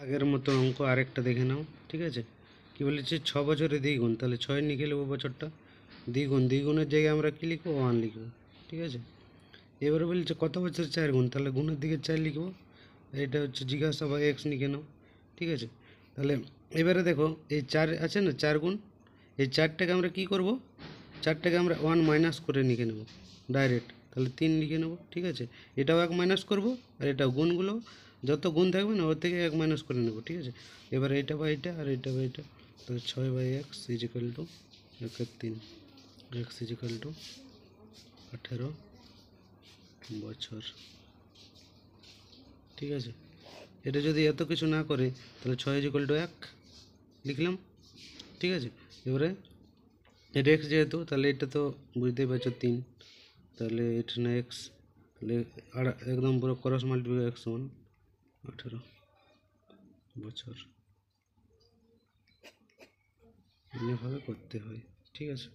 আগের মতো অঙ্ক আরেকটা দেখে নাও। ঠিক আছে, কি বলেছে 6 বছরে দ্বিগুণ, তাহলে 6 লিখে নেবো বছরটা। দ্বিগুণ, দ্বিগুণের জায়গায় আমরা কি লিখবো? 1 লিখবো। ঠিক আছে, এবারে বলছে কত বছরে 4 গুণ, তাহলে গুণের দিকে 4 লিখবো। এটা হচ্ছে জিজ্ঞাসা বা এক্স লিখে নাও। ঠিক আছে, তাহলে এবারে দেখো এই 4 আছে না, 4 গুণ, এই 4টাকে আমরা কি করব? 4টাকে আমরা 1 মাইনাস করে লিখে নেব ডাইরেক্ট, তাহলে 3 লিখে নেব। ঠিক আছে, এটাও 1 মাইনাস করব, আর এটাও গুণগুলো যত গুণ থাকবে না ওর থেকে 1 মাইনাস করে নেব। ঠিক আছে, এবার এটা বা এটা আর এটা বা এটা, তাহলে 6/x is equal to 1/3, x is equal to 18 বছর। ঠিক আছে, এটা যদি এত কিছু না করে তাহলে 6 ইজিক্যাল টু 1 লিখলাম। ঠিক আছে, এবারে এটা এক্স যেহেতু, তাহলে এটা তো বুঝতেই পারছো 3, তাহলে এটা না এক্স, তাহলে আর একদম পুরো ক্রস মাল্টিপ্লাই এক্স সমান 18 বছর। এভাবে করতে হয়। ঠিক আছে।